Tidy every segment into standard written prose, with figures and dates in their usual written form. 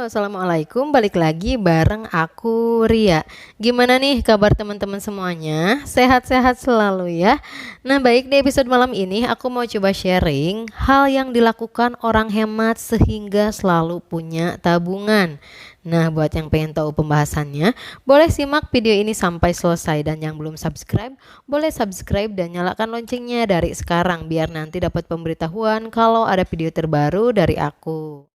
Halo, assalamualaikum. Balik lagi bareng aku Ria. Gimana nih kabar teman-teman semuanya? Sehat-sehat selalu ya. Nah, baik di episode malam ini aku mau coba sharing hal yang dilakukan orang hemat sehingga selalu punya tabungan. Nah, buat yang pengen tahu pembahasannya, boleh simak video ini sampai selesai dan yang belum subscribe, boleh subscribe dan nyalakan loncengnya dari sekarang biar nanti dapat pemberitahuan kalau ada video terbaru dari aku.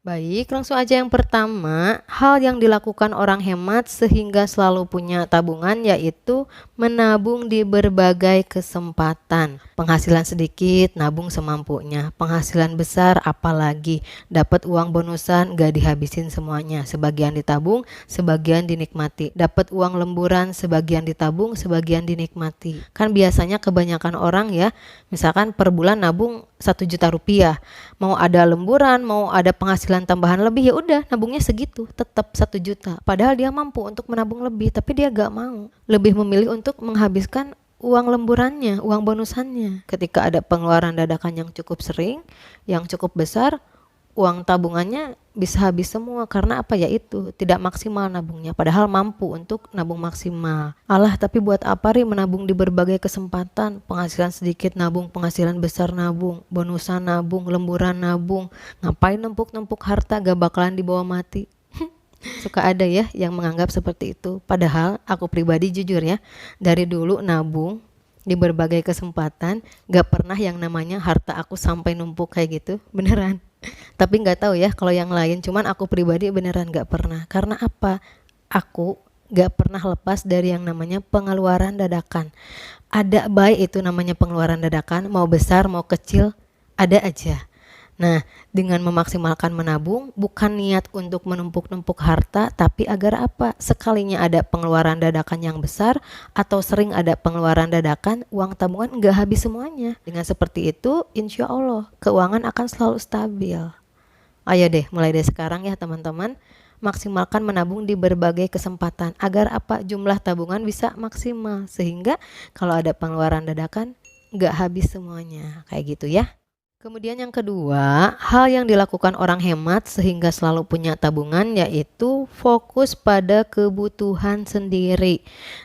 Baik, langsung aja yang pertama, hal yang dilakukan orang hemat sehingga selalu punya tabungan yaitu menabung di berbagai kesempatan. Penghasilan sedikit, nabung semampunya. Penghasilan besar, apalagi dapat uang bonusan, gak dihabisin semuanya. Sebagian ditabung, sebagian dinikmati. Dapat uang lemburan, sebagian ditabung, sebagian dinikmati. Kan biasanya kebanyakan orang ya, misalkan per bulan nabung 1 juta rupiah, mau ada lemburan, mau ada penghasilan tambahan lebih, ya udah nabungnya segitu, tetap 1 juta. Padahal dia mampu untuk menabung lebih, tapi dia gak mau. Lebih memilih untuk menghabiskan uang lemburannya, uang bonusannya. Ketika ada pengeluaran dadakan yang cukup sering, yang cukup besar, uang tabungannya bisa habis semua karena apa ya, itu tidak maksimal nabungnya padahal mampu untuk nabung maksimal. Alah, tapi buat apa Ri menabung di berbagai kesempatan? Penghasilan sedikit nabung, penghasilan besar nabung, bonusan nabung, lemburan nabung. Ngapain numpuk-numpuk harta, gak bakalan dibawa mati. Suka ada ya yang menganggap seperti itu. Padahal aku pribadi jujur ya, dari dulu nabung di berbagai kesempatan, gak pernah yang namanya harta aku sampai numpuk kayak gitu, beneran. Tapi nggak tahu ya kalau yang lain, cuman aku pribadi beneran nggak pernah. Karena apa? Aku nggak pernah lepas dari yang namanya pengeluaran dadakan. Ada baik itu namanya pengeluaran dadakan, mau besar mau kecil, ada aja. Nah, dengan memaksimalkan menabung, bukan niat untuk menumpuk-numpuk harta, tapi agar apa? Sekalinya ada pengeluaran dadakan yang besar, atau sering ada pengeluaran dadakan, uang tabungan nggak habis semuanya. Dengan seperti itu, insya Allah, keuangan akan selalu stabil. Ayo deh, mulai dari sekarang ya teman-teman, maksimalkan menabung di berbagai kesempatan, agar apa? Jumlah tabungan bisa maksimal, sehingga kalau ada pengeluaran dadakan, nggak habis semuanya. Kayak gitu ya. Kemudian yang kedua, hal yang dilakukan orang hemat sehingga selalu punya tabungan yaitu fokus pada kebutuhan sendiri.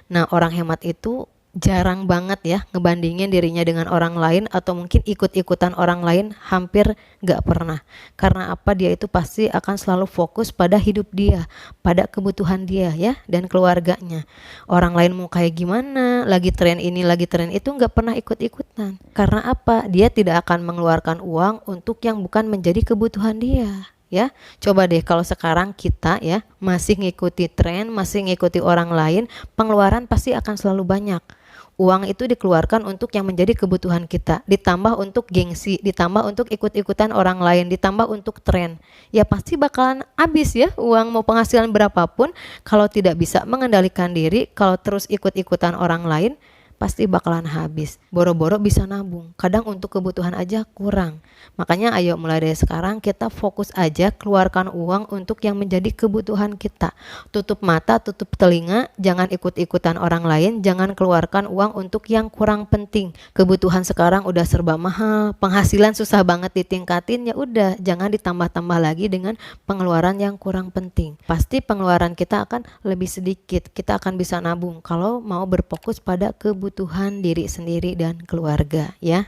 Nah, orang hemat itu jarang banget ya ngebandingin dirinya dengan orang lain atau mungkin ikut-ikutan orang lain, hampir gak pernah. Karena apa? Dia itu pasti akan selalu fokus pada hidup dia, pada kebutuhan dia ya dan keluarganya. Orang lain mau kayak gimana, lagi tren ini, lagi tren itu, gak pernah ikut-ikutan. Karena apa? Dia tidak akan mengeluarkan uang untuk yang bukan menjadi kebutuhan dia. Ya, coba deh kalau sekarang kita ya masih ngikuti tren, masih ngikuti orang lain, pengeluaran pasti akan selalu banyak. Uang itu dikeluarkan untuk yang menjadi kebutuhan kita, ditambah untuk gengsi, ditambah untuk ikut-ikutan orang lain, ditambah untuk tren. Ya pasti bakalan habis ya uang, mau penghasilan berapapun, kalau tidak bisa mengendalikan diri, kalau terus ikut-ikutan orang lain, pasti bakalan habis. Boro-boro bisa nabung, kadang untuk kebutuhan aja kurang. Makanya ayo mulai dari sekarang kita fokus aja keluarkan uang untuk yang menjadi kebutuhan kita. Tutup mata, tutup telinga, jangan ikut-ikutan orang lain, jangan keluarkan uang untuk yang kurang penting. Kebutuhan sekarang udah serba mahal, penghasilan susah banget ditingkatin, ya udah jangan ditambah-tambah lagi dengan pengeluaran yang kurang penting. Pasti pengeluaran kita akan lebih sedikit, kita akan bisa nabung kalau mau berfokus pada kebutuhan diri sendiri dan keluarga ya.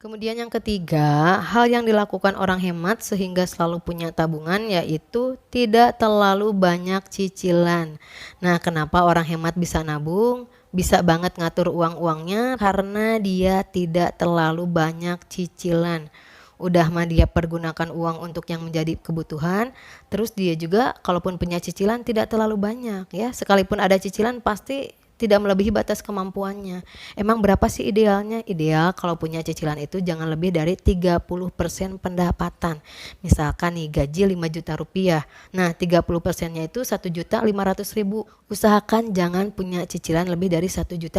Kemudian yang ketiga, hal yang dilakukan orang hemat sehingga selalu punya tabungan yaitu tidak terlalu banyak cicilan. Nah, kenapa orang hemat bisa nabung? Bisa banget ngatur uang-uangnya karena dia tidak terlalu banyak cicilan. Udah mah dia pergunakan uang untuk yang menjadi kebutuhan, terus dia juga kalaupun punya cicilan tidak terlalu banyak ya. Sekalipun ada cicilan pasti tidak melebihi batas kemampuannya. Emang berapa sih idealnya? Ideal kalau punya cicilan itu jangan lebih dari 30% pendapatan. Misalkan nih gaji 5 juta rupiah. Nah 30%-nya itu 1.500.000. Usahakan jangan punya cicilan lebih dari 1.500.000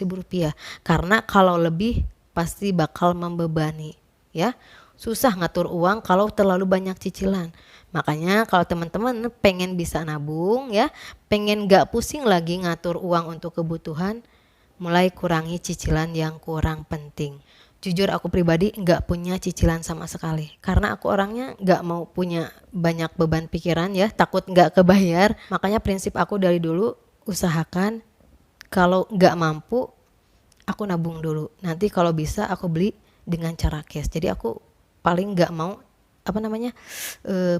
rupiah. Karena kalau lebih pasti bakal membebani ya. Susah ngatur uang kalau terlalu banyak cicilan. Makanya kalau teman-teman pengen bisa nabung ya, pengen gak pusing lagi ngatur uang untuk kebutuhan, mulai kurangi cicilan yang kurang penting. Jujur aku pribadi nggak punya cicilan sama sekali. Karena aku orangnya nggak mau punya banyak beban pikiran ya, takut nggak kebayar. Makanya prinsip aku dari dulu, usahakan kalau nggak mampu, aku nabung dulu. Nanti kalau bisa aku beli dengan cara cash. Jadi aku paling nggak mau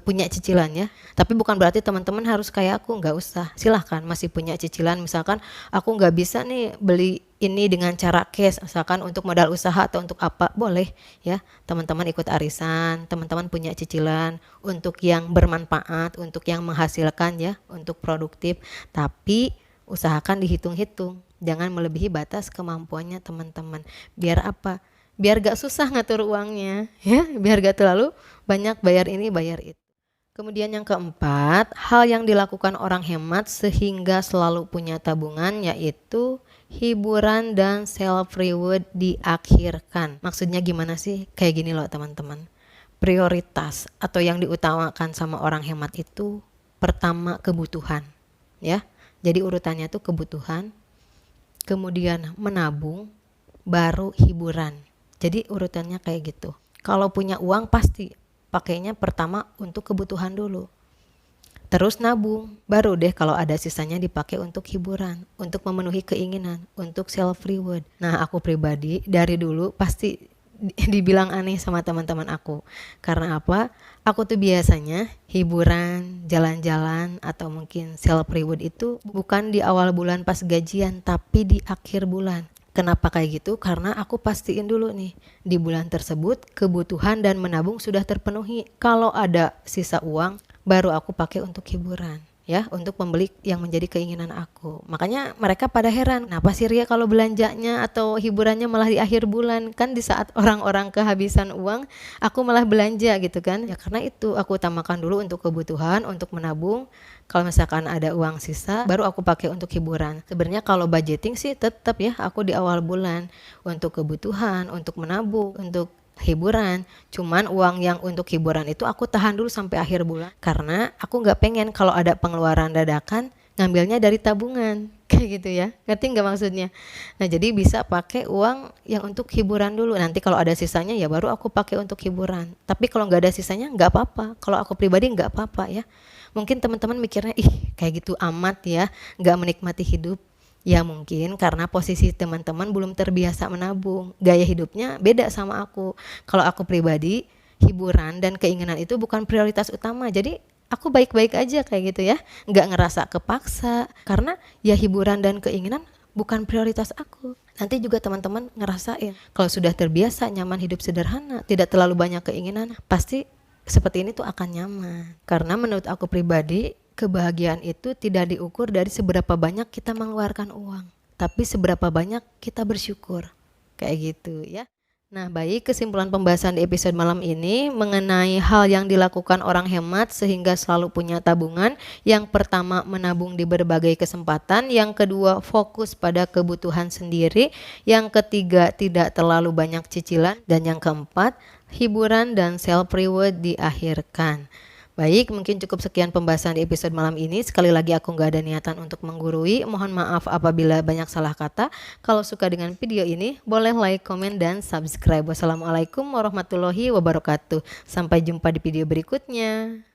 punya cicilan ya. Tapi bukan berarti teman-teman harus kayak aku, nggak usah. Silahkan masih punya cicilan. Misalkan aku nggak bisa nih beli ini dengan cara cash, misalkan untuk modal usaha atau untuk apa, boleh ya. Teman-teman ikut arisan, teman-teman punya cicilan untuk yang bermanfaat, untuk yang menghasilkan ya, untuk produktif. Tapi usahakan dihitung-hitung, jangan melebihi batas kemampuannya teman-teman. Biar apa? Biar gak susah ngatur uangnya ya, biar gak terlalu banyak bayar ini bayar itu. Kemudian yang keempat, hal yang dilakukan orang hemat sehingga selalu punya tabungan, yaitu hiburan dan self reward diakhirkan. Maksudnya gimana sih? Kayak gini loh teman-teman, prioritas atau yang diutamakan sama orang hemat itu pertama kebutuhan ya. Jadi urutannya tuh kebutuhan, kemudian menabung, baru hiburan. Jadi urutannya kayak gitu. Kalau punya uang pasti pakainya pertama untuk kebutuhan dulu. Terus nabung, baru deh kalau ada sisanya dipakai untuk hiburan, untuk memenuhi keinginan, untuk self reward. Nah, aku pribadi dari dulu pasti dibilang aneh sama teman-teman aku. Karena apa? Aku tuh biasanya hiburan, jalan-jalan atau mungkin self reward itu bukan di awal bulan pas gajian, tapi di akhir bulan. Kenapa kayak gitu? Karena aku pastiin dulu nih, di bulan tersebut kebutuhan dan menabung sudah terpenuhi. Kalau ada sisa uang, baru aku pakai untuk hiburan ya, untuk membeli yang menjadi keinginan aku. Makanya mereka pada heran, kenapa sih Ria kalau belanjanya atau hiburannya malah di akhir bulan? Kan di saat orang-orang kehabisan uang, aku malah belanja gitu kan. Ya karena itu aku utamakan dulu untuk kebutuhan, untuk menabung. Kalau misalkan ada uang sisa, baru aku pakai untuk hiburan. Sebenarnya kalau budgeting sih tetap ya, aku di awal bulan untuk kebutuhan, untuk menabung, untuk hiburan. Cuman uang yang untuk hiburan itu aku tahan dulu sampai akhir bulan, karena aku nggak pengen kalau ada pengeluaran dadakan ngambilnya dari tabungan kayak gitu ya. Ngerti nggak maksudnya? Nah jadi bisa pakai uang yang untuk hiburan dulu, nanti kalau ada sisanya ya baru aku pakai untuk hiburan. Tapi kalau nggak ada sisanya nggak apa-apa, kalau aku pribadi nggak apa-apa ya. Mungkin teman-teman mikirnya ih kayak gitu amat ya, nggak menikmati hidup. Ya mungkin karena posisi teman-teman belum terbiasa menabung, gaya hidupnya beda sama aku. Kalau aku pribadi, hiburan dan keinginan itu bukan prioritas utama. Jadi aku baik-baik aja kayak gitu ya, nggak ngerasa kepaksa, karena ya hiburan dan keinginan bukan prioritas aku. Nanti juga teman-teman ngerasain, kalau sudah terbiasa nyaman hidup sederhana, tidak terlalu banyak keinginan, pasti seperti ini tuh akan nyaman. Karena menurut aku pribadi, kebahagiaan itu tidak diukur dari seberapa banyak kita mengeluarkan uang, tapi seberapa banyak kita bersyukur. Kayak gitu ya. Nah, baik, kesimpulan pembahasan di episode malam ini mengenai hal yang dilakukan orang hemat sehingga selalu punya tabungan. Yang pertama, menabung di berbagai kesempatan. Yang kedua, fokus pada kebutuhan sendiri. Yang ketiga, tidak terlalu banyak cicilan. Dan yang keempat, hiburan dan self reward diakhirkan. Baik, mungkin cukup sekian pembahasan di episode malam ini. Sekali lagi aku nggak ada niatan untuk menggurui. Mohon maaf apabila banyak salah kata. Kalau suka dengan video ini, boleh like, komen, dan subscribe. Wassalamualaikum warahmatullahi wabarakatuh. Sampai jumpa di video berikutnya.